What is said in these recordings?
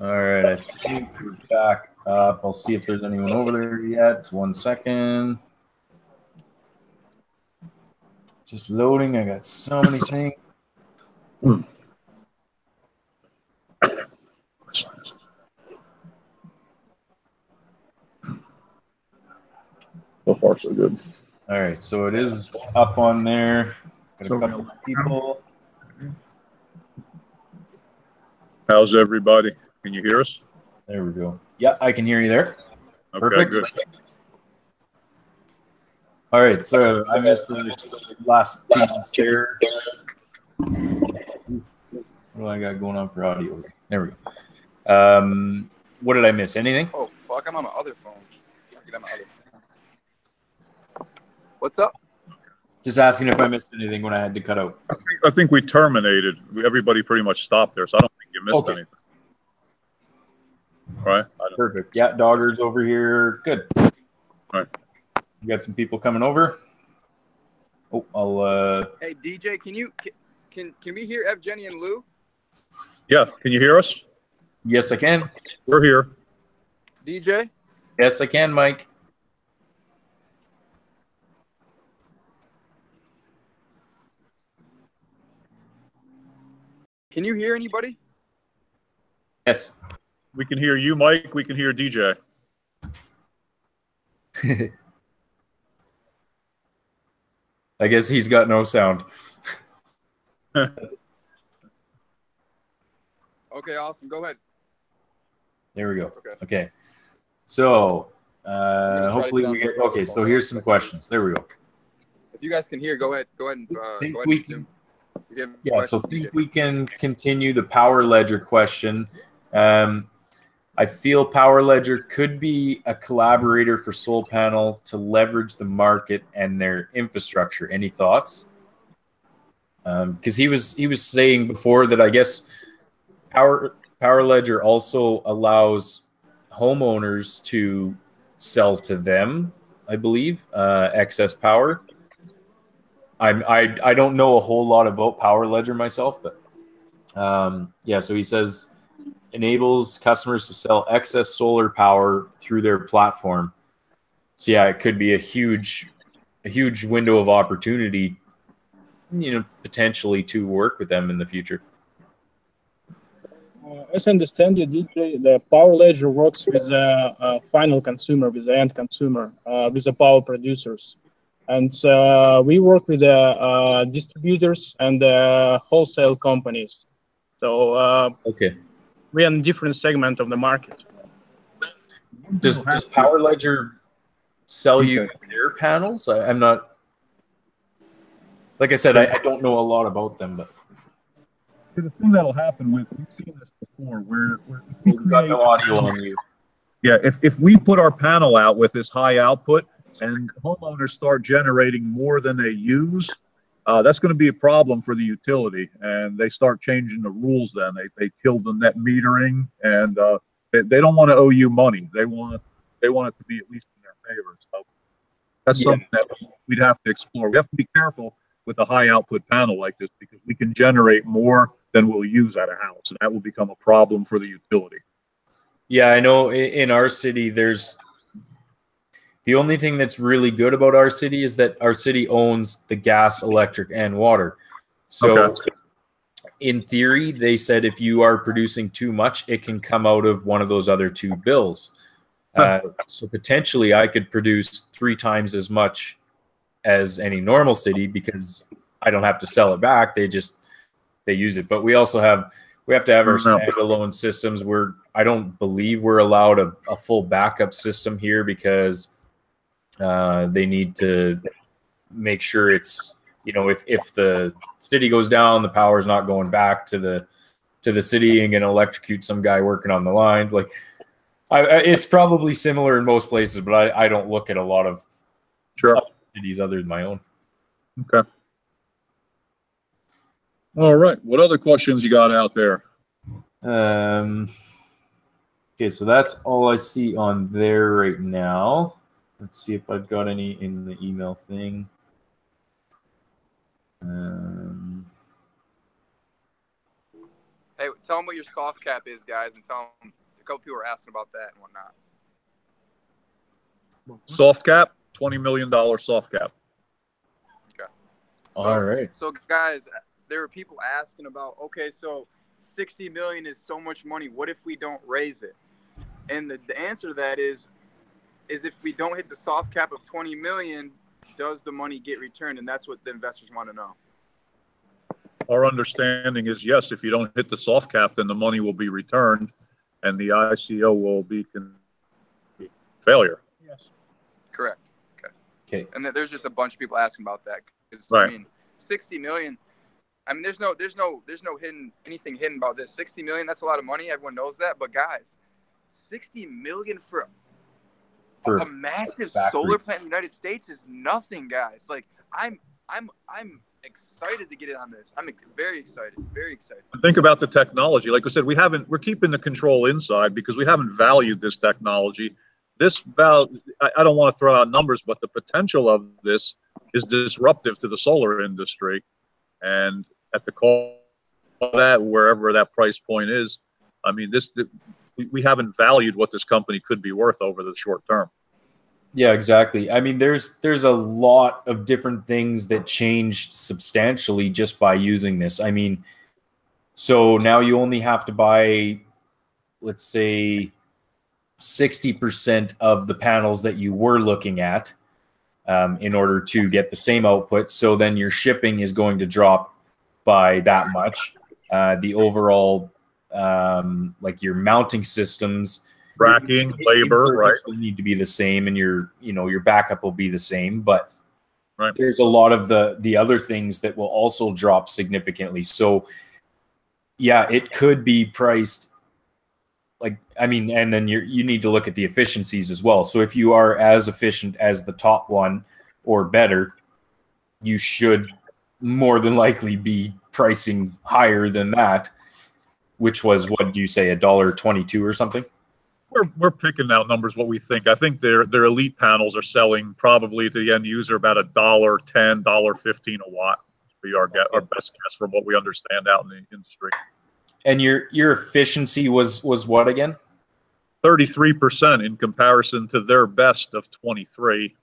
All right, I think we're back up. I'll see if there's anyone over there yet. 1 second. Just loading. I got so many things. So far, so good. All right, so it is up on there. Got a couple of people. How's everybody? Can you hear us? There we go. Yeah, I can hear you there. Okay, Perfect. good. All right, so I missed the last two there. What do I got going on for audio? There we go. What did I miss? Anything? Oh, fuck, I'm on my other phone. What's up? Just asking if I missed anything when I had to cut out. I think we terminated. Everybody pretty much stopped there, so I don't think you missed anything. Right? Perfect. Yeah, Dogger's over here. Good. All right. You got some people coming over. Oh, I'll. Hey, DJ, can we hear Ev, Jenny, and Lou? Yeah, can you hear us? Yes, I can. We're here. DJ? Yes, I can, Mike. Can you hear anybody? Yes. We can hear you, Mike. We can hear DJ. I guess he's got no sound. Okay, awesome. Go ahead. There we go. Okay. So hopefully we get. Okay, so here's some questions. There we go. If you guys can hear, go ahead. Go ahead and go ahead and zoom. Yeah, so I think we can continue the Power Ledger question. I feel Power Ledger could be a collaborator for Solpanel to leverage the market and their infrastructure. Any thoughts? Because he was saying before that I guess Power Ledger also allows homeowners to sell to them, I believe, excess power. I don't know a whole lot about Power Ledger myself, but yeah. So he says enables customers to sell excess solar power through their platform. So yeah, it could be a huge window of opportunity, potentially to work with them in the future. As I understand it, the Power Ledger works with a final consumer, with the end consumer, with the power producers. And we work with distributors and wholesale companies. So okay, we are in a different segment of the market. Does Power Ledger sell you their panels? I'm not. Like I said, I don't know a lot about them, but the thing that'll happen with, we've seen this before, where if we create, got no audio on you. Yeah, if we put our panel out with this high output and homeowners start generating more than they use, that's going to be a problem for the utility, and they start changing the rules. Then they kill the net metering, and they don't want to owe you money. They want it to be at least in their favor. So that's something that we'd have to explore. We have to be careful with a high output panel like this because we can generate more than we'll use at a house, and that will become a problem for the utility. Yeah, I know in our city, there's the only thing that's really good about our city is that our city owns the gas, electric, and water. So in theory, they said if you are producing too much, it can come out of one of those other two bills. So potentially I could produce 3 times as much as any normal city because I don't have to sell it back. They use it. But we have to have our standalone systems where I don't believe we're allowed a full backup system here because they need to make sure it's, if the city goes down, the power's not going back to the city and going to electrocute some guy working on the line. Like it's probably similar in most places, but I don't look at a lot of cities other than my own. Okay. All right. What other questions you got out there? Okay, so that's all I see on there right now. Let's see if I've got any in the email thing. Hey, tell them what your soft cap is, guys, and tell them a couple people are asking about that and whatnot. Soft cap, $20 million soft cap. Okay. All right. So, guys, there were people asking about, okay, so 60 million is so much money. What if we don't raise it? And the answer to that is if we don't hit the soft cap of 20 million, does the money get returned? And that's what the investors want to know. Our understanding is yes, if you don't hit the soft cap, then the money will be returned and the ICO will be failure. Yes. Correct. Okay. And there's just a bunch of people asking about that. Right. I mean, 60 million. I mean, there's no anything hidden about this. 60 million, that's a lot of money. Everyone knows that. But guys, 60 million for a massive solar plant in the United States is nothing, guys. Like I'm excited to get in on this. I'm very excited. Very excited. Think about the technology. Like I said, we're keeping the control inside because we haven't valued this technology. I don't want to throw out numbers, but the potential of this is disruptive to the solar industry. And at the cost of that, wherever that price point is, I mean, we haven't valued what this company could be worth over the short term. Yeah, exactly. I mean, there's a lot of different things that changed substantially just by using this. I mean, so now you only have to buy, let's say, 60% of the panels that you were looking at in order to get the same output. So then your shipping is going to drop by that much. The overall, like your mounting systems, Racking, labor, right, will need to be the same, and your backup will be the same. But right, there's a lot of the other things that will also drop significantly. So yeah, it could be priced like, I mean, and then you need to look at the efficiencies as well. So if you are as efficient as the top one or better, you should more than likely be pricing higher than that, which was, what did you say, $1.22 or something? We're picking out numbers what we think. I think their elite panels are selling probably to the end user about $1.10, $1.15 a watt. Be our best guess from what we understand out in the industry. And your efficiency was what again? 33% in comparison to their best of 23.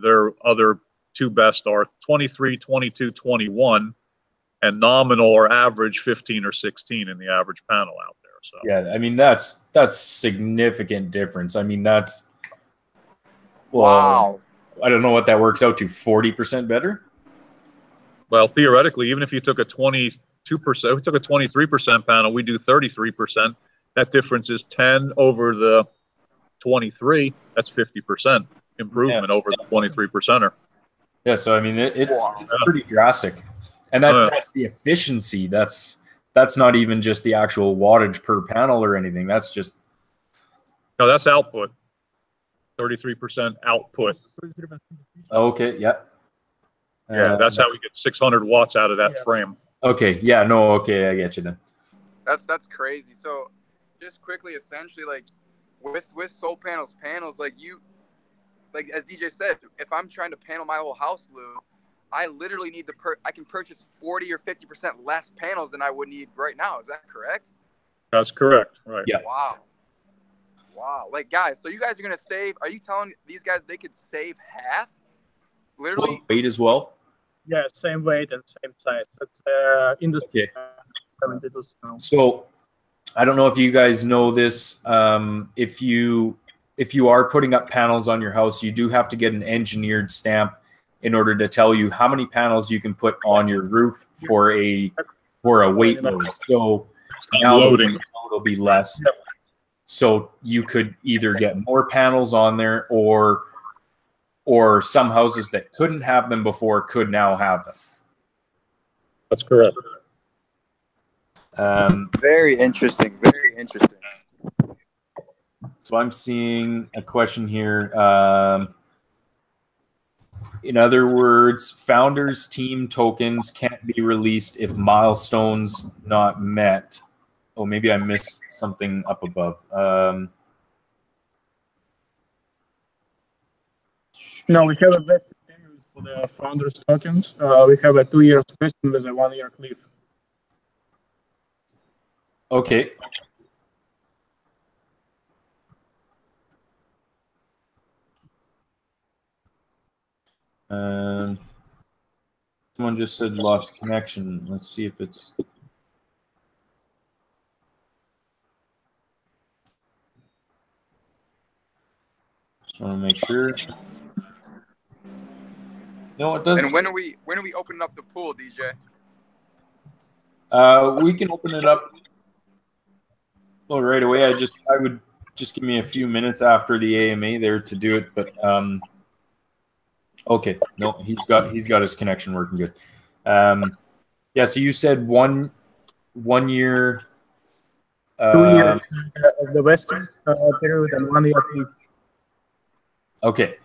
Their other two best are 23, 22, 21, and nominal or average 15 or 16 in the average panel out there. So yeah, I mean that's significant difference. I mean that's wow. I don't know what that works out to. 40% better. Well, theoretically, even if you took a 22%, we took a 23% panel, we do 33%. That difference is 10 over the 23. That's 50% improvement over the 23%er. Yeah, so I mean it's pretty drastic, and that's the efficiency. That's not even just the actual wattage per panel or anything. That's just that's output. 33% output. Okay. Yeah. Yeah, that's how we get 600 watts out of that frame. Okay. Yeah. No. Okay. I get you then. That's crazy. So, just quickly, essentially, like with Solpanel's panels, like as DJ said, if I'm trying to panel my whole house, Lou, I literally need I can purchase 40 or 50% less panels than I would need right now. Is that correct? That's correct. Right. Yeah. Wow. Like, guys, so you guys are going to save, are you telling these guys they could save half? Literally? Weight as well? Yeah, same weight and same size. It's industry. Okay. So I don't know if you guys know this. If you are putting up panels on your house, you do have to get an engineered stamp in order to tell you how many panels you can put on your roof for a weight load. So now the weight load will be less. So you could either get more panels on there, or some houses that couldn't have them before could now have them. That's correct. Very interesting. Very interesting. So I'm seeing a question here. In other words, founders team tokens can't be released if milestones not met. Oh, maybe I missed something up above. No, we have a vested period for the founders tokens. We have a 2 year vesting with a 1 year cliff. Okay. Someone just said lost connection. Let's see if it's. Just want to make sure. No, it does. And when are we opening up the pool, DJ? We can open it up. Well, right away. I would just give me a few minutes after the AMA there to do it, but okay. No, he's got his connection working good. Yeah. So you said 1 year. 2 years of the West period and 1 year. Okay.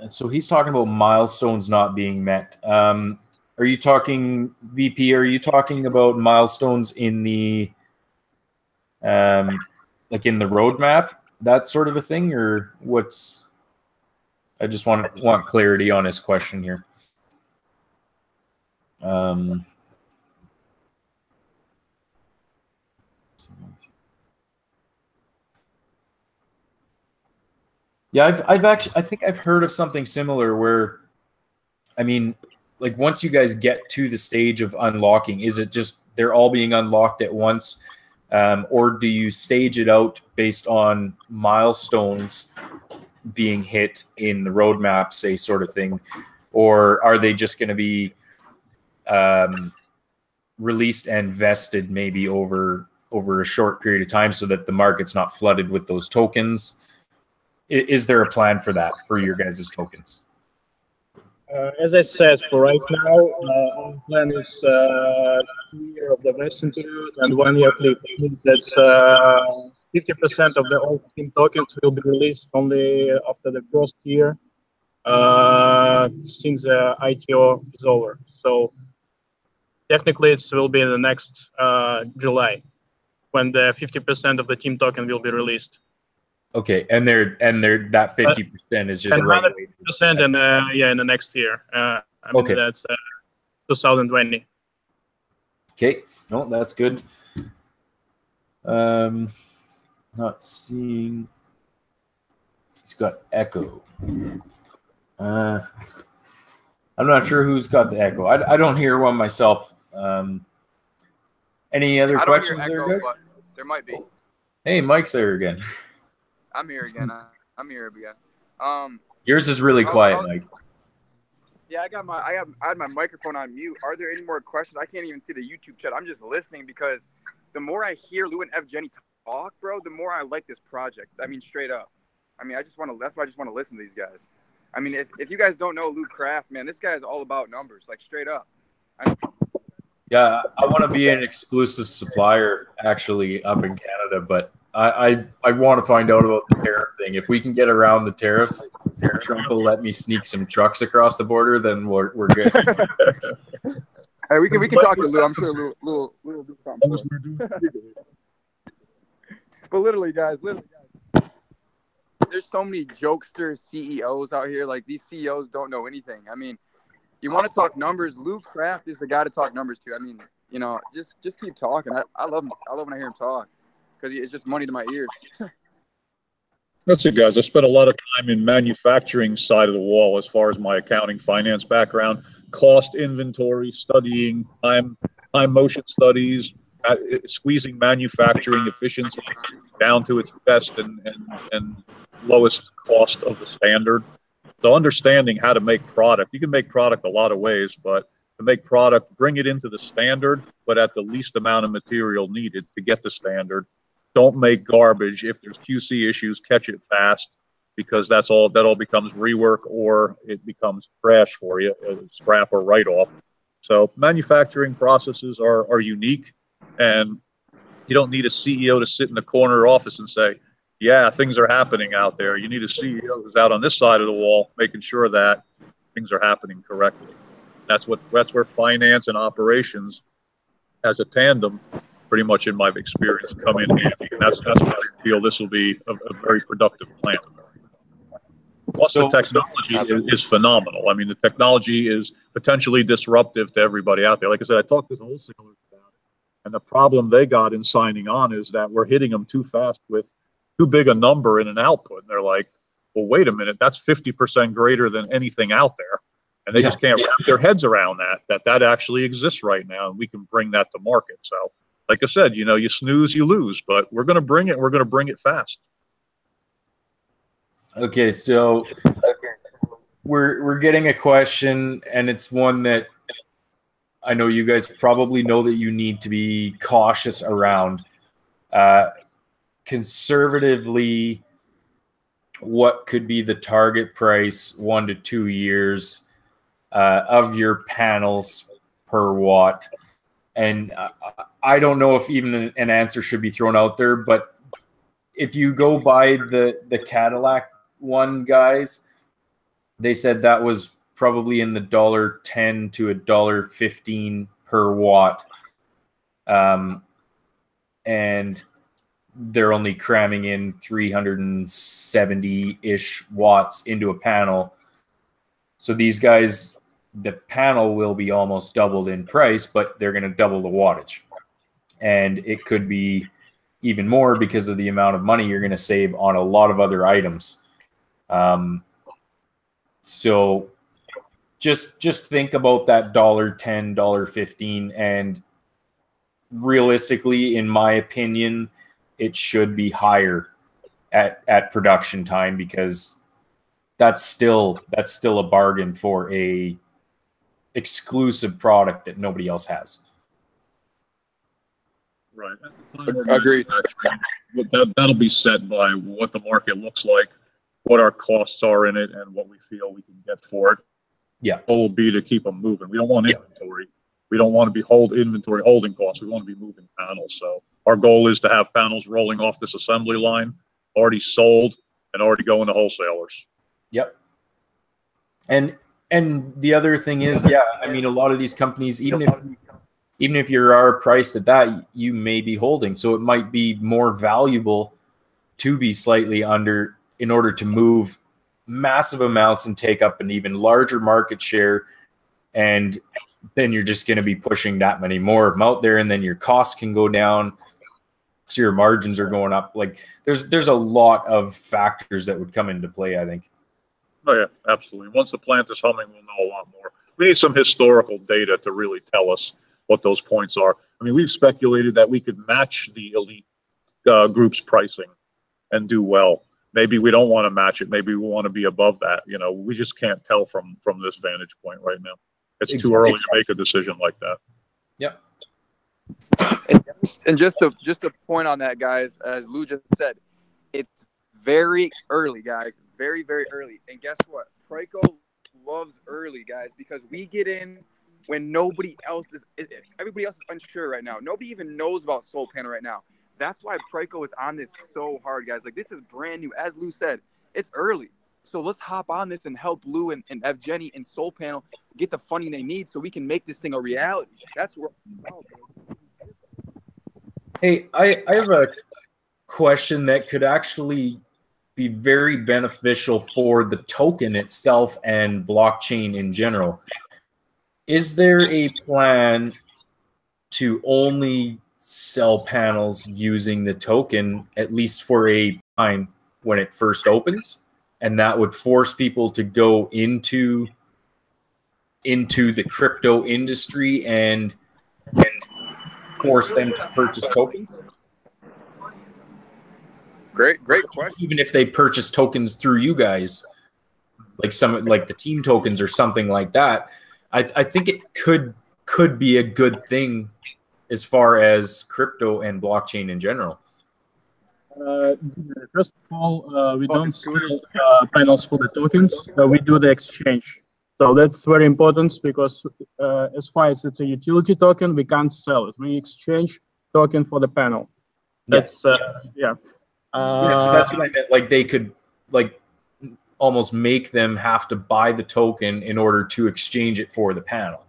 So he's talking about milestones not being met. Are you talking, VP, are you talking about milestones in the like in the roadmap, that sort of a thing, or what's? I just want clarity on his question here. Yeah, I think I've heard of something similar where, I mean, like once you guys get to the stage of unlocking, is it just they're all being unlocked at once, or do you stage it out based on milestones being hit in the roadmap, say, sort of thing, or are they just going to be released and vested maybe over a short period of time so that the market's not flooded with those tokens? Is there a plan for that for your guys' tokens? As I said, for right now, our plan is 2 year of the vesting period and 1 year cliff. It means that's 50% of the old team tokens will be released only after the first year since the ITO is over. So technically, it will be the next July when the 50% of the team token will be released. Okay, and they're that 50% is just right. 100% and yeah, in the next year. I mean, okay. That's 2020. Okay, no, that's good. Not seeing. He's got echo. I'm not sure who's got the echo. I don't hear one myself. Any other questions there, guys? There might be. Hey, Mike's there again. I'm here again. I'm here again. Yours is really quiet, Mike. Yeah, I had my microphone on mute. Are there any more questions? I can't even see the YouTube chat. I'm just listening because the more I hear Lou and Evgeny talk, bro, the more I like this project. I mean, straight up. I mean, that's why I just want to listen to these guys. I mean, if you guys don't know Lou Craft, man, this guy is all about numbers, like straight up. Yeah, I want to be an exclusive supplier actually up in Canada, but I want to find out about the tariff thing. If we can get around the tariffs, Trump will let me sneak some trucks across the border, then we're good. Hey, we can talk to Lou. I'm sure Lou will do something. But literally, guys, there's so many jokester CEOs out here. Like, these CEOs don't know anything. I mean, you want to talk numbers? Lou Craft is the guy to talk numbers to. I mean, you know, just keep talking. I love him. I love when I hear him talk because it's just money to my ears. That's it, guys. I spent a lot of time in manufacturing side of the wall as far as my accounting finance background, cost inventory, studying time motion studies, squeezing manufacturing efficiency down to its best and lowest cost of the standard. So understanding how to make product, you can make product a lot of ways, but to make product, bring it into the standard, but at the least amount of material needed to get the standard. Don't make garbage. If there's QC issues, catch it fast, because that all becomes rework or it becomes trash for you, scrap or write-off. So manufacturing processes are unique, and you don't need a CEO to sit in the corner office and say, yeah, things are happening out there. You need a CEO who's out on this side of the wall making sure that things are happening correctly. That's where finance and operations as a tandem, pretty much in my experience, come in handy. And that's why I feel this will be a very productive plan. Plus, the technology is phenomenal. I mean, the technology is potentially disruptive to everybody out there. Like I said, I talked to wholesalers about it, and the problem they got in signing on is that we're hitting them too fast with too big a number in an output. And they're like, well, wait a minute, that's 50% greater than anything out there. And they just can't wrap their heads around that actually exists right now, and we can bring that to market. So, like I said, you know, you snooze, you lose, but we're going to bring it. We're going to bring it fast. Okay, so we're getting a question, and it's one that I know you guys probably know that you need to be cautious around. Conservatively, what could be the target price 1 to 2 years of your panels per watt? And I don't know if even an answer should be thrown out there, but if you go by the Cadillac one, guys, they said that was probably in the $1.10 to $1.15 per watt, and they're only cramming in 370-ish watts into a panel. So these guys, the panel will be almost doubled in price, but they're going to double the wattage, and it could be even more because of the amount of money you're going to save on a lot of other items. So just think about that $1.10, $1.15, and realistically, in my opinion, it should be higher at production time, because that's still a bargain for a exclusive product that nobody else has. Right. Agreed. That'll be set by what the market looks like, what our costs are in it, and what we feel we can get for it. Yeah. The goal will be to keep them moving. We don't want inventory. We don't want to be inventory holding costs. We want to be moving panels. So our goal is to have panels rolling off this assembly line, already sold and already going to wholesalers. Yep. And the other thing is, yeah, I mean, a lot of these companies, even if you are priced at that, you may be holding. So it might be more valuable to be slightly under in order to move massive amounts and take up an even larger market share. And then you're just going to be pushing that many more of them out there, and then your costs can go down, so your margins are going up. Like there's a lot of factors that would come into play, I think. Oh yeah, absolutely. Once the plant is humming, we'll know a lot more. We need some historical data to really tell us what those points are. I mean, we've speculated that we could match the elite group's pricing and do well. Maybe we don't want to match it. Maybe we want to be above that. You know, we just can't tell from this vantage point right now. It's too early to make a decision like that. Yep. And just to point on that, guys, as Lou just said, it's very early, guys. Very, very early. And guess what? Prico loves early, guys, because we get in when everybody else is unsure right now. Nobody even knows about Solpanel right now. That's why Prico is on this so hard, guys. Like, this is brand new. As Lou said, it's early. So let's hop on this and help Lou and Evgeny and Solpanel get the funding they need so we can make this thing a reality. That's where. Hey, I have a question that could actually be very beneficial for the token itself and blockchain in general. Is there a plan to only sell panels using the token, at least for a time when it first opens, and that would force people to go into the crypto industry and force them to purchase tokens? Great question. Even if they purchase tokens through you guys, like the team tokens or something like that, I think it could be a good thing as far as crypto and blockchain in general. First of all, we don't sell panels for the tokens. We do the exchange. So that's very important, because as far as it's a utility token, we can't sell it. We exchange token for the panel. That's yeah. So that's what I meant. Like, they could almost make them have to buy the token in order to exchange it for the panel.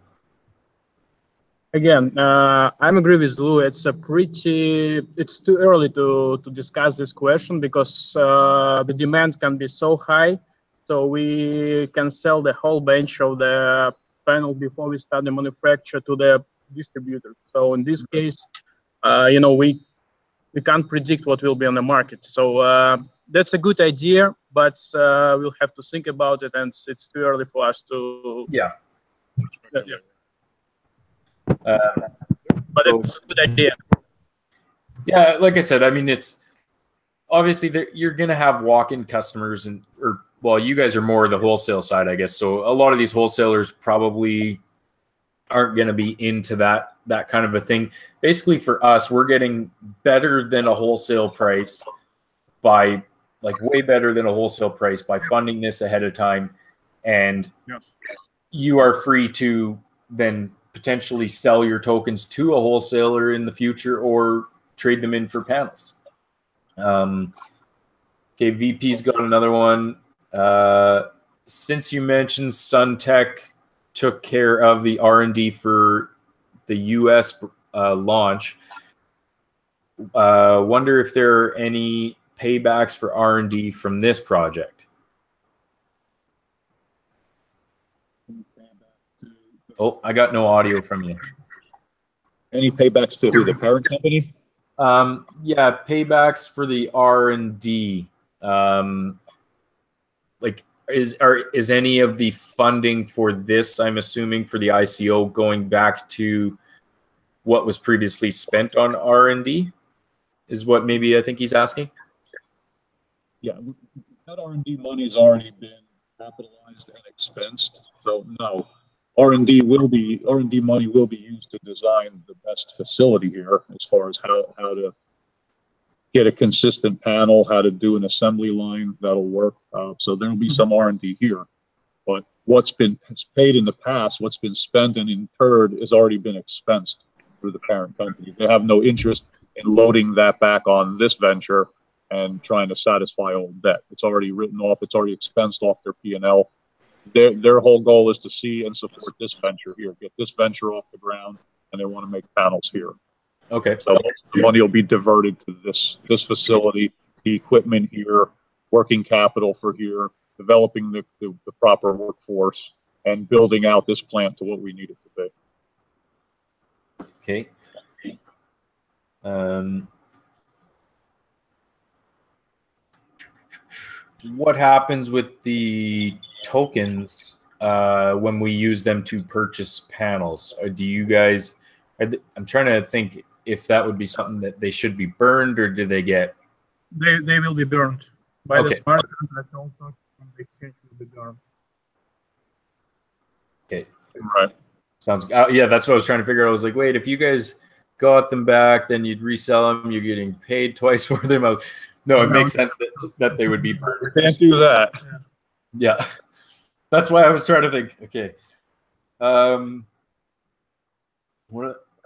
Again, I'm agree with Lou. It's too early to discuss this question, because the demand can be so high So we can sell the whole bench of the panel before we start the manufacture to the distributor. So in this case, you know, we can't predict what will be on the market. So that's a good idea, but we'll have to think about it, and it's too early for us to. Yeah. But it's a good idea. Yeah, like I said, I mean, it's obviously you're going to have walk-in customers, or well, you guys are more the wholesale side, I guess. So a lot of these wholesalers probably aren't going to be into that kind of a thing. Basically, for us, we're getting better than a wholesale price by way better than a wholesale price by funding this ahead of time, and you are free to then potentially sell your tokens to a wholesaler in the future or trade them in for panels. Okay, VP's got another one. Since you mentioned SunTech took care of the R&D for the US launch, wonder if there are any paybacks for R&D from this project. Oh, I got no audio from you. Any paybacks to who? The parent company? Yeah, paybacks for the R&D. Is any of the funding for this, I'm assuming, for the ICO going back to what was previously spent on R&D? Is what maybe I think he's asking. Yeah, that R&D money has already been capitalized and expensed, so no. R&D money will be used to design the best facility here as far as how to get a consistent panel, how to do an assembly line that'll work. So there'll be some R&D here, but what's been paid in the past, what's been spent and incurred, has already been expensed through the parent company. They have no interest in loading that back on this venture and trying to satisfy old debt. It's already written off. It's already expensed off their P&L. Their whole goal is to see and support this venture here, get this venture off the ground, and they want to make panels here. Okay. So the money will be diverted to this facility, the equipment here, working capital for here, developing the proper workforce, and building out this plant to what we need it to be. Okay. What happens with the tokens when we use them to purchase panels? Do you guys? I'm trying to think if that would be something that they should be burned, or do they get? They will be burned by the smart contract. All tokens from the exchange will be burned. Okay. Right. Sounds. Yeah, that's what I was trying to figure out. I was like, wait, if you guys got them back, then you'd resell them. You're getting paid twice for them. No, it makes sense that they would be burned. We can't do that. Yeah. That's why I was trying to think. Okay.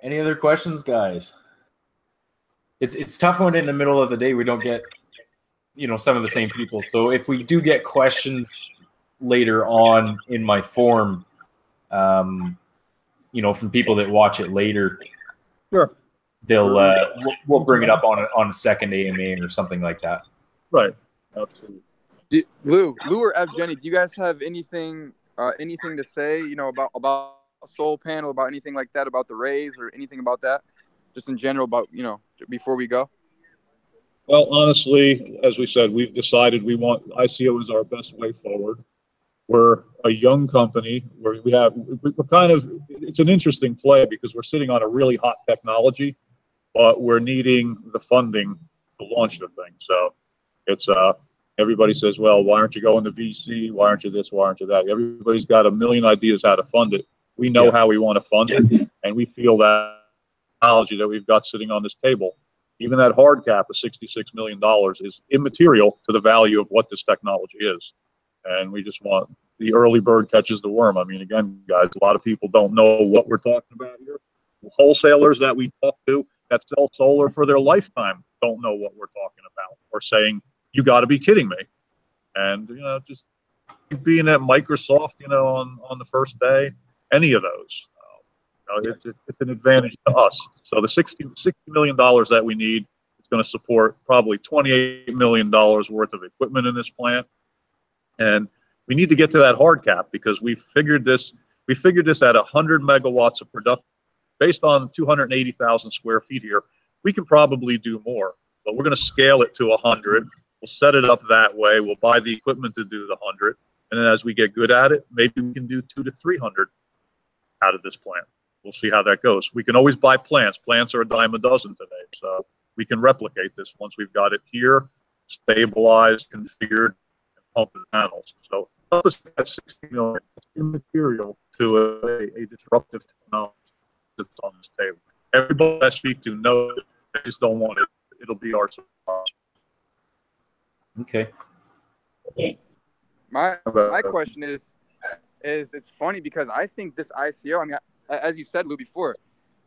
Any other questions, guys? It's tough when in the middle of the day we don't get, some of the same people. So if we do get questions later on in my form, from people that watch it later, sure, they'll we'll bring it up on a second AMA or something like that. Right. Absolutely. Lou or Evgeny, do you guys have anything to say, about Solpanel, about anything like that, about the raise or anything about that, just in general, about, before we go? Well, honestly, as we said, we've decided we want ICO is our best way forward. We're a young company where we're kind of, it's an interesting play because we're sitting on a really hot technology, but we're needing the funding to launch the thing. So it's, everybody says, well, why aren't you going to VC? Why aren't you this? Why aren't you that? Everybody's got a million ideas how to fund it. We know how we want to fund it, and we feel that technology that we've got sitting on this table, even that hard cap of $66 million, is immaterial to the value of what this technology is. And we just want the early bird catches the worm. I mean, again, guys, a lot of people don't know what we're talking about here. Wholesalers that we talk to that sell solar for their lifetime don't know what we're talking about, or saying, you got to be kidding me. And, just being at Microsoft, on the first day, any of those, it's an advantage to us. So the $60 million that we need is going to support probably $28 million worth of equipment in this plant. And We need to get to that hard cap because we figured this at 100 megawatts of production based on 280,000 square feet here. We can probably do more, but we're going to scale it to 100. We'll set it up that way. We'll buy the equipment to do the 100. And then as we get good at it, maybe we can do 200 to 300 out of this plant. We'll see how that goes. We can always buy plants. Plants are a dime a dozen today. So we can replicate this once we've got it here, stabilized, configured, and pumping panels. So help us get 60 million immaterial to a disruptive technology that's on this table. Everybody I speak to knows it. They just don't want it. It'll be our surprise. Okay. My question is it's funny because I think this ICO, I mean, as you said, Lou, before,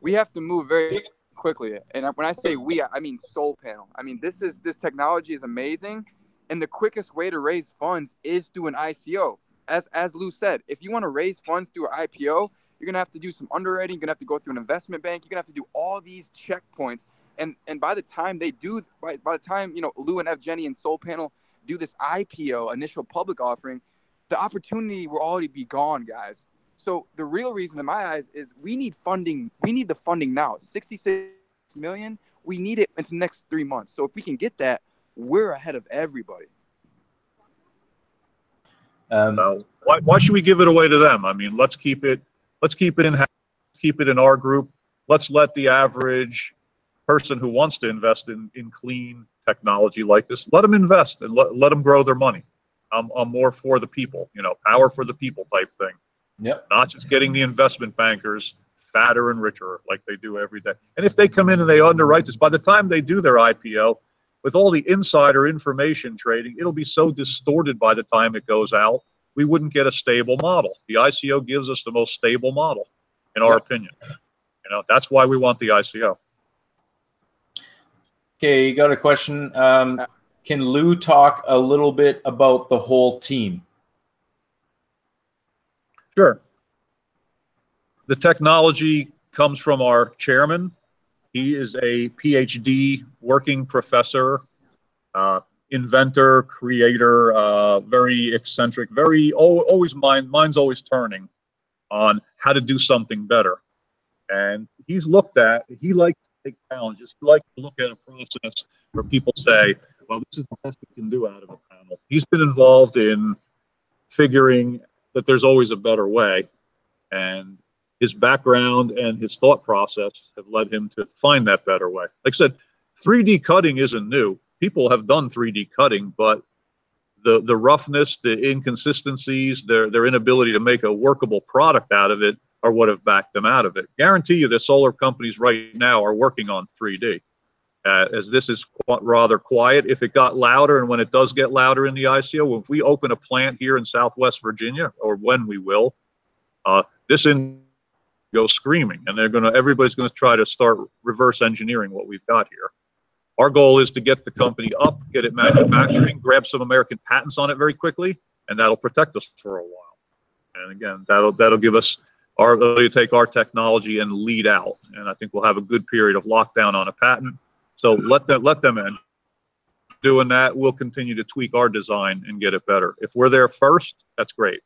we have to move very quickly. And when I say we, I mean Solpanel. I mean, this technology is amazing. And the quickest way to raise funds is through an ICO. As Lou said, if you want to raise funds through an IPO, you're going to have to do some underwriting. You're going to have to go through an investment bank. You're going to have to do all these checkpoints. And by the time they do, by the time, you know, Lou and Evgeny and Solpanel do this IPO, initial public offering, the opportunity will already be gone, guys. So the real reason in my eyes is we need funding. We need the funding now. 66 million. We need it in the next 3 months. So if we can get that, we're ahead of everybody. Why should we give it away to them? I mean, let's keep it in-house, keep it in our group. Let's let the average person who wants to invest in clean technology like this, let them invest and let them grow their money. I'm more for the people, you know, power for the people type thing. Yep. Not just getting the investment bankers fatter and richer like they do every day. And if they come in and they underwrite this, by the time they do their IPO, with all the insider information trading, it'll be so distorted by the time it goes out, we wouldn't get a stable model. The ICO gives us the most stable model, in our opinion. You know, that's why we want the ICO. Okay, you got a question. Can Lou talk a little bit about the whole team? Sure. The technology comes from our chairman. He is a PhD working professor, inventor, creator, very eccentric, always mind's always turning on how to do something better. And he likes to take challenges. He likes to look at a process where people say, well, this is the best we can do out of a panel. He's been involved in figuring that there's always a better way. And his background and his thought process have led him to find that better way. Like I said, 3D cutting isn't new. People have done 3D cutting, but the roughness, the inconsistencies, their inability to make a workable product out of it are what have backed them out of it. Guarantee you the solar companies right now are working on 3D. As this is rather quiet, if it got louder, and when it does get louder in the ICO, if we open a plant here in Southwest Virginia, or when we will, this go screaming, and everybody's gonna try to start reverse engineering what we've got here. Our goal is to get the company up, get it manufacturing, grab some American patents on it very quickly, and that'll protect us for a while. And again, that'll give us our ability to take our technology and lead out. And I think we'll have a good period of lockdown on a patent. So let them in. Doing that, we'll continue to tweak our design and get it better. If we're there first, that's great.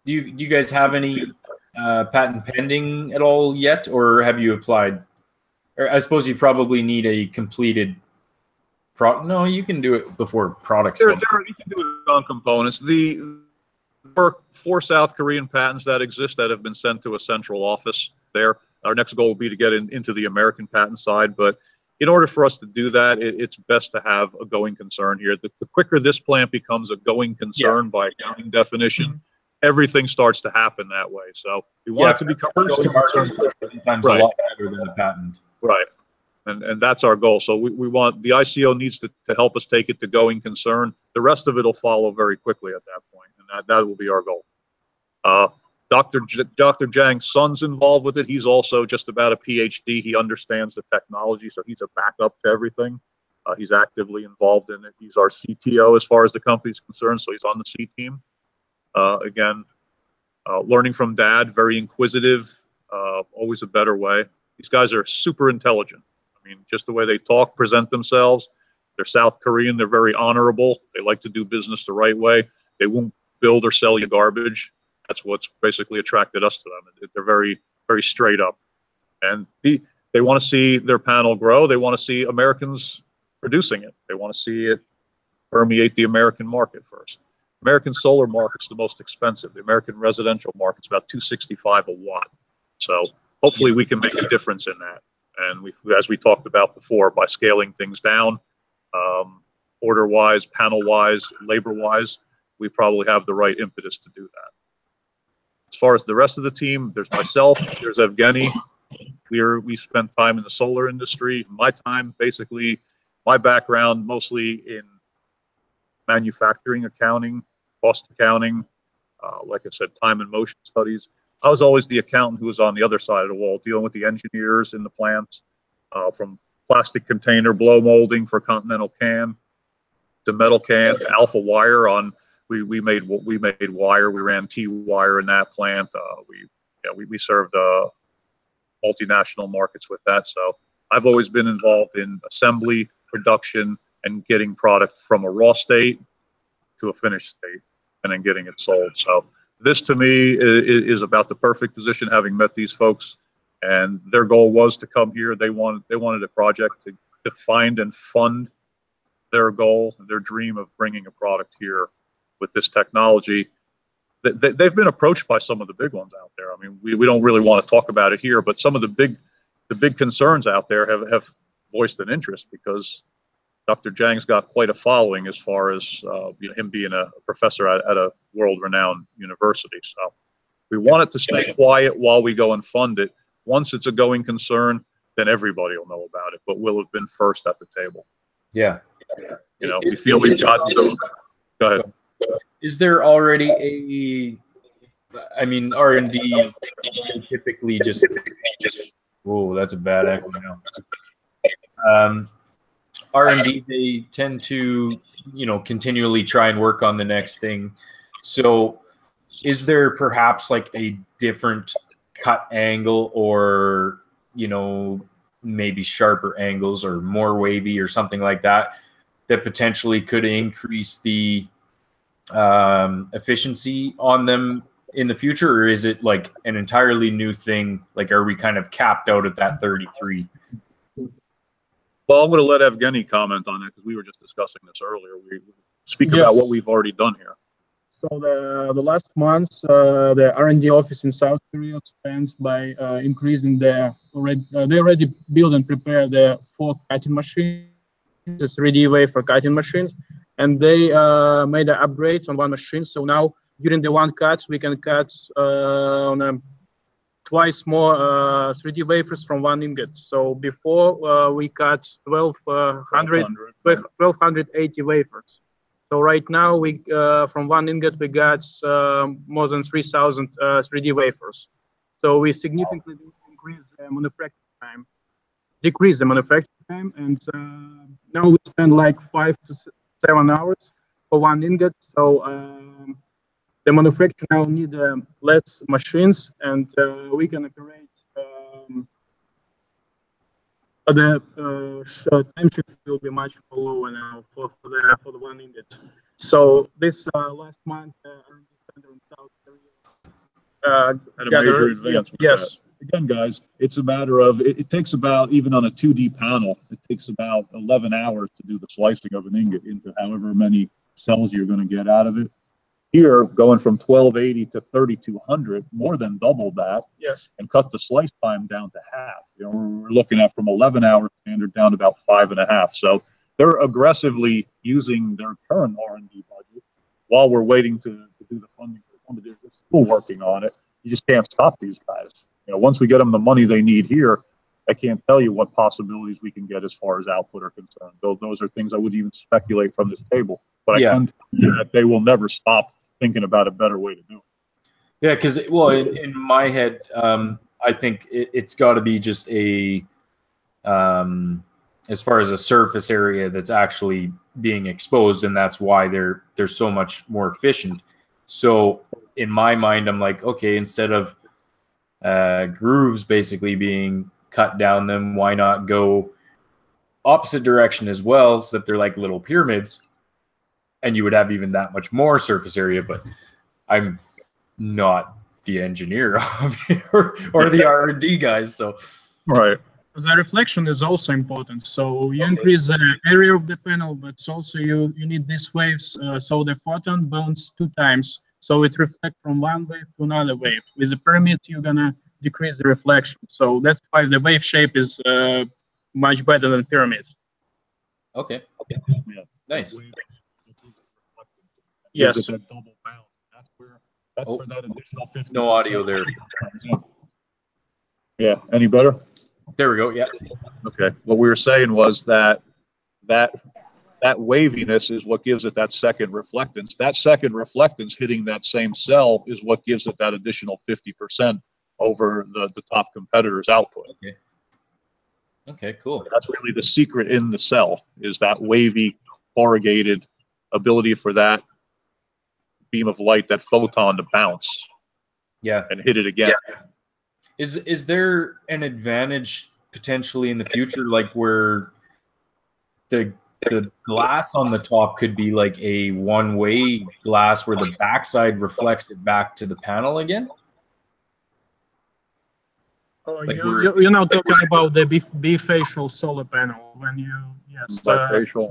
Do you guys have any patent pending at all yet, or have you applied? Or I suppose you probably need a completed product. No, you can do it before products. You can do it on components. The four South Korean patents that exist that have been sent to a central office there. Our next goal will be to get into the American patent side, but in order for us to do that, it's best to have a going concern here. The quicker this plant becomes a going concern by accounting definition, everything starts to happen that way. So we want it to become first to market sometimes a lot better than a patent. Right. And that's our goal. So we want the ICO needs to help us take it to going concern. The rest of it will follow very quickly at that point, and that will be our goal. Dr. Zhang's son's involved with it. He's also just about a PhD. He understands the technology, so he's a backup to everything. He's actively involved in it. He's our CTO as far as the company's concerned, so he's on the C team. Again, learning from Dad, very inquisitive, always a better way. These guys are super intelligent. I mean, just the way they talk, present themselves. They're South Korean. They're very honorable. They like to do business the right way. They won't build or sell you garbage. That's what's basically attracted us to them. They're very, very straight up. And they want to see their panel grow. They want to see Americans producing it. They want to see it permeate the American market first. American solar market's the most expensive. The American residential market's about $265 a watt. So hopefully we can make a difference in that. And as we talked about before, by scaling things down, order-wise, panel-wise, labor-wise, we probably have the right impetus to do that. As far as the rest of the team, there's myself, there's Evgeny. We spent time in the solar industry. My time, basically, my background mostly in manufacturing accounting, cost accounting, like I said, time and motion studies. I was always the accountant who was on the other side of the wall, dealing with the engineers in the plants, from plastic container blow molding for Continental Can to metal can to alpha wire. We made wire. We ran T wire in that plant. We served multinational markets with that. So I've always been involved in assembly, production, and getting product from a raw state to a finished state, and then getting it sold. So this to me is about the perfect position, having met these folks, and their goal was to come here. They wanted a project to find and fund their goal, their dream of bringing a product here with this technology. They've been approached by some of the big ones out there. I mean, we don't really want to talk about it here, but some of the big concerns out there have voiced an interest, because Dr. Zhang's got quite a following as far as him being a professor at a world-renowned university. So we want it to stay quiet while we go and fund it. Once it's a going concern, then everybody will know about it, but we'll have been first at the table. Yeah. We feel we've got to. Go ahead. Is there already R&D typically just, whoa, that's a bad echo now. R&D, they tend to, continually try and work on the next thing. So is there perhaps like a different cut angle, or, maybe sharper angles or more wavy or something like that potentially could increase the efficiency on them in the future? Or is it like an entirely new thing? Like, are we kind of capped out at that 33? Well, I'm going to let Evgeny comment on that, because we were just discussing this earlier. We speak about what we've already done here. So the last months, the R&D office in South Korea spends by increasing they already build and prepare the 4 cutting machines, the 3D wafer cutting machines, and they made the upgrades on one machine. So now during the one cut, we can cut on twice more 3D wafers from one ingot. So before we cut 1280 wafers. So right now we from one ingot we got more than 3,000 3D wafers. So we significantly increase the manufacturing time, decrease the manufacturing time, and now we spend like 5 to 7 hours for one ingot. So the manufacturer now need less machines, and we can operate the time shift will be much lower now for the one ingot. So this last month, R&D center in South Korea had a major advance. Yes. Again, guys, it's a matter of it takes about, even on a 2D panel, it takes about 11 hours to do the slicing of an ingot into however many cells you're going to get out of it. Here, going from 1280 to 3200, more than double that. Yes. And cut the slice time down to half. We're looking at from 11-hour standard down to about 5.5. So they're aggressively using their current R&D budget while we're waiting to do the funding for the company. They're still working on it. You just can't stop these guys. Once we get them the money they need here, I can't tell you what possibilities we can get as far as output are concerned. Those are things I wouldn't even speculate from this table. But I can tell you that they will never stop thinking about a better way to do it. Yeah, because, in my head, I think it's got to be just a, as far as a surface area that's actually being exposed, and that's why they're so much more efficient. So in my mind, I'm like, okay, instead of grooves basically being cut down them, why not go opposite direction as well, so that they're like little pyramids, and you would have even that much more surface area. But I'm not the engineer or the R&D guys, so Right. The reflection is also important. So you increase the area of the panel, but also you need these waves. So the photon bounces 2 times. So it reflects from one wave to another wave. With the pyramid, you're gonna decrease the reflection. So that's why the wave shape is much better than pyramid. okay. Yeah. Nice. Gives Yes. it that double bound. That's where that additional 50. No audio there. Yeah. Any better? There we go. Yeah. Okay. What we were saying was that waviness is what gives it that second reflectance. That second reflectance hitting that same cell is what gives it that additional 50% over the top competitor's output. Okay. Okay, cool. That's really the secret in the cell, is that wavy, corrugated ability for that beam of light, that photon, to bounce. Yeah. And hit it again. Yeah. Is there an advantage potentially in the future, like where the glass on the top could be like a one-way glass where the backside reflects it back to the panel again? Like you're now talking about the bifacial solar panel when you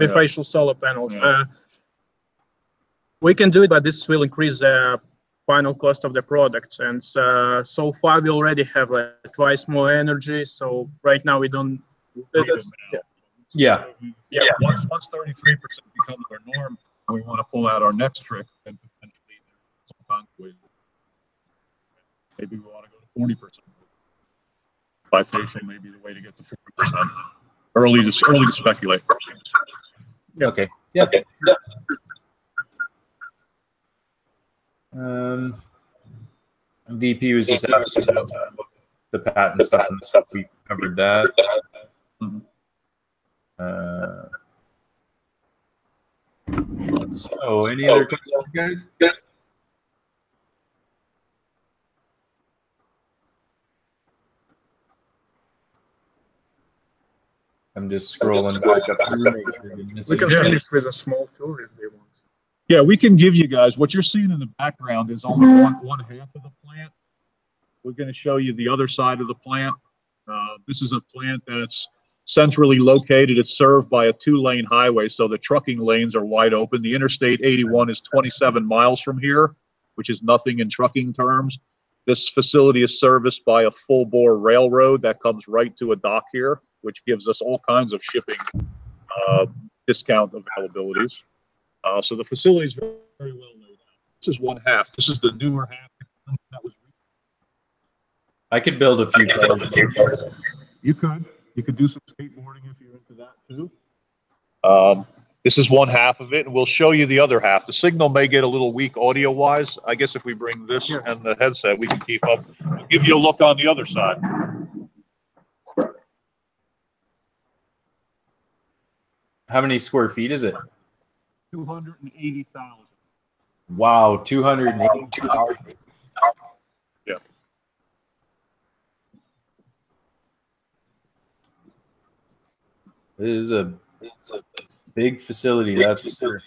bifacial solar panels. Yeah. We can do it, but this will increase the final cost of the product. And so far we already have like twice more energy. So right now we don't. Yeah. Once 33% becomes our norm, and we want to pull out our next trick, and potentially maybe we want to go to 40%. Bifacial may be the way to get to 40%. Early to speculate. Okay. Yeah. Okay. VP was just asking about the patent stuff, and we covered that. Mm-hmm. So, any other questions, guys? I'm just scrolling back up. We can finish with a small tour if they want. Yeah, we can give you guys what you're seeing in the background is only one half of the plant. We're going to show you the other side of the plant. This is a plant that's centrally located. It's served by a 2-lane highway, so the trucking lanes are wide open. The Interstate 81 is 27 miles from here, which is nothing in trucking terms. This facility is serviced by a full-bore railroad that comes right to a dock here, which gives us all kinds of shipping discount availabilities. So the facility is very, very well laid out. This is one half. This is the newer half that was. I could build a few cars. You could do some skateboarding if you're into that too. This is one half of it, and we'll show you the other half. The signal may get a little weak audio-wise. I guess if we bring this and the headset, we can keep up. We'll give you a look on the other side. How many square feet is it? 280,000. Wow, 280,000. Yeah. It is a big facility, that's for sure.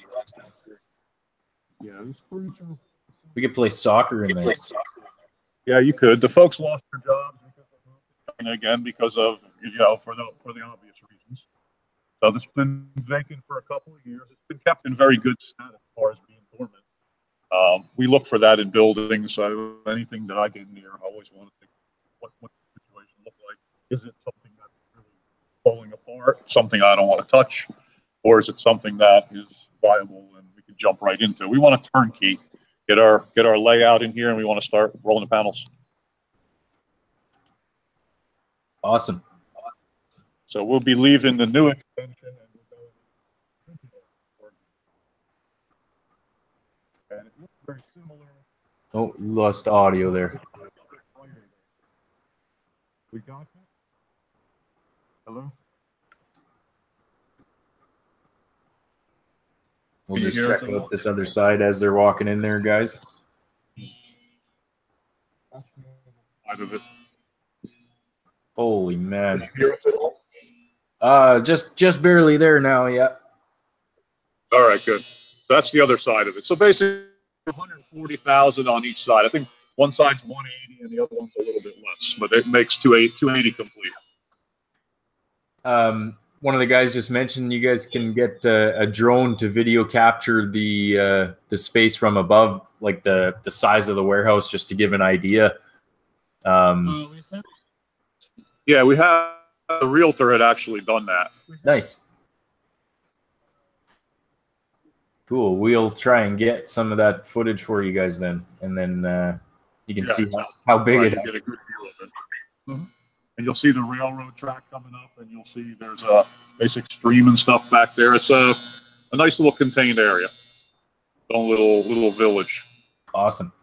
Yeah, this furniture. We could play soccer in there. Yeah, you could. The folks lost their jobs because of for the obvious reasons. So this has been vacant for a couple of years. It's been kept in very good state as far as being dormant. We look for that in buildings. So anything that I get near, I always want to think, what does the situation look like? Is it something that's really falling apart, something I don't want to touch, or is it something that is viable and we can jump right into? We want to turnkey, get our layout in here, and we want to start rolling the panels. Awesome. So we'll be leaving the new extension and we'll go and it looks very similar. Oh, lost audio there. We got that? Hello? We'll just check out this other side as they're walking in there, guys. Side of it. Holy man. Just barely there now, yeah. All right, good. That's the other side of it. So basically 140,000 on each side. I think one side's 180 and the other one's a little bit less, but it makes 280 complete. One of the guys just mentioned you guys can get a drone to video capture the space from above, like the size of the warehouse, just to give an idea. Yeah, we have a realtor had actually done that. Nice. Cool. We'll try and get some of that footage for you guys then, and then you can see how big it is. Get a good view of it. Mm-hmm. And you'll see the railroad track coming up, and you'll see there's basic stream and stuff back there. It's a nice little contained area, a little village. Awesome.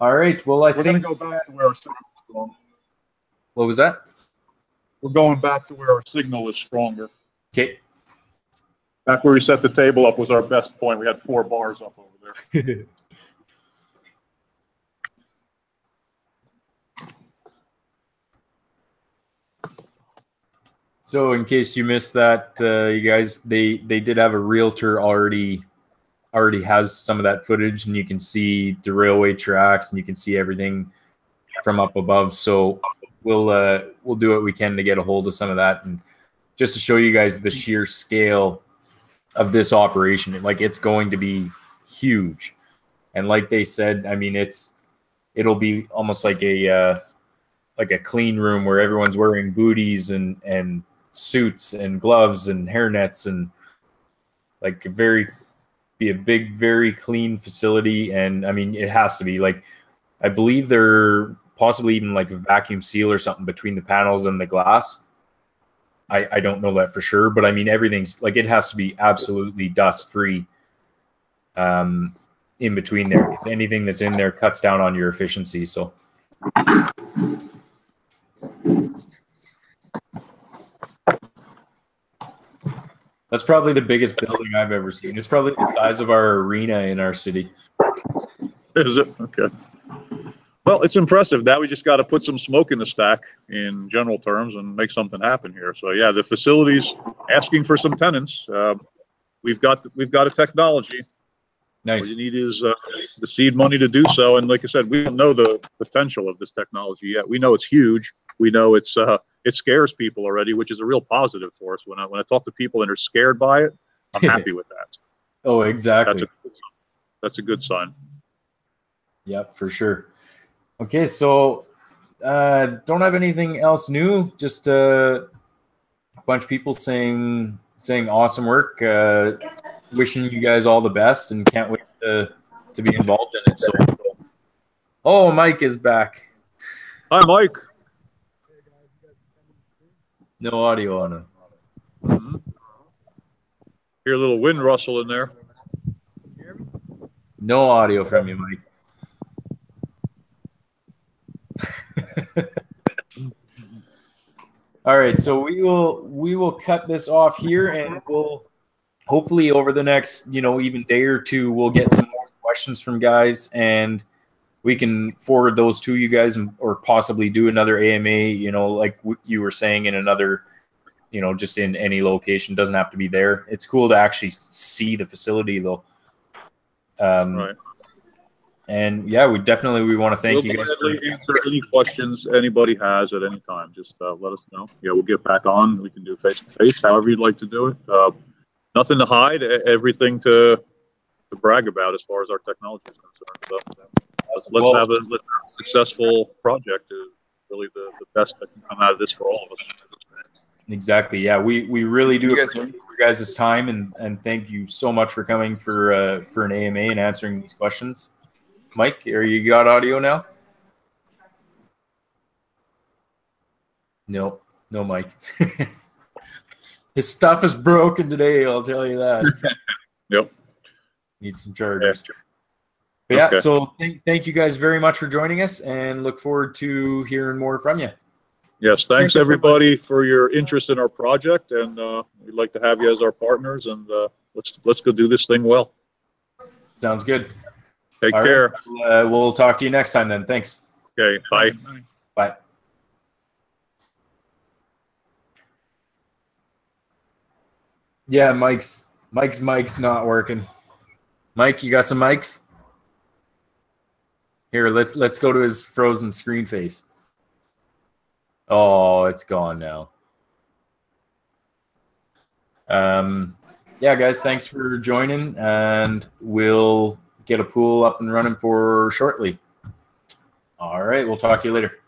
All right. Well, we're going to go back to where our signal is strong. What was that? We're going back to where our signal is stronger. Okay. Back where we set the table up was our best point. We had 4 bars up over there. So in case you missed that, you guys, they did have a realtor already has some of that footage, and you can see the railway tracks and you can see everything from up above. So we'll do what we can to get a hold of some of that, and just to show you guys the sheer scale of this operation. Like, it's going to be huge. And like they said, I mean, it'll be almost like a clean room where everyone's wearing booties and suits and gloves and hairnets, and like be a big, very clean facility. And I mean, it has to be, like, I believe they're possibly even like a vacuum seal or something between the panels and the glass. I don't know that for sure, but I mean, everything's like, it has to be absolutely dust free in between there, because anything that's in there cuts down on your efficiency. So that's probably the biggest building I've ever seen. It's probably the size of our arena in our city. Is it? Okay. Well, it's impressive. Now we just got to put some smoke in the stack in general terms and make something happen here. So yeah, the facility's asking for some tenants. We've got a technology. Nice. All you need is the seed money to do so. And like I said, we don't know the potential of this technology yet. We know it's huge. We know it scares people already, which is a real positive for us. When I talk to people and are scared by it, I'm happy with that. Oh, exactly. That's a good sign. Yeah, for sure. Okay, so don't have anything else new. Just a bunch of people saying awesome work. Wishing you guys all the best, and can't wait to be involved in it. So, oh, Mike is back. Hi, Mike. No audio on it. Mm-hmm. Hear a little wind rustle in there. No audio from you, Mike. All right, so we will cut this off here, and we'll hopefully over the next even day or two we'll get some more questions from guys, and we can forward those to you guys, or possibly do another AMA. Like you were saying, in another, just in any location. Doesn't have to be there. It's cool to actually see the facility though. Right. And yeah, we want to thank you guys for answer any questions anybody has at any time. Just let us know. Yeah, we'll get back on. We can do face to face, however you'd like to do it. Nothing to hide, everything to brag about as far as our technology is concerned. So let's have a successful project. Is really the best that can come out of this for all of us. Exactly. Yeah, we really do appreciate your guys' time, and thank you so much for coming for an AMA and answering these questions. Mike, you got audio now? No, Mike. His stuff is broken today, I'll tell you that. Yep. Need some chargers. But yeah, okay. So thank you guys very much for joining us, and look forward to hearing more from you. Yes, thanks everybody for your interest in our project, and we'd like to have you as our partners, and let's go do this thing well. Sounds good. Take care. Right. We'll talk to you next time then. Thanks. Okay, bye. Bye. Yeah, Mike's not working. Mike, you got some mics? Here, let's go to his frozen screen face. Oh, it's gone now. Yeah, guys, thanks for joining, and we'll get a pool up and running for shortly. All right, we'll talk to you later.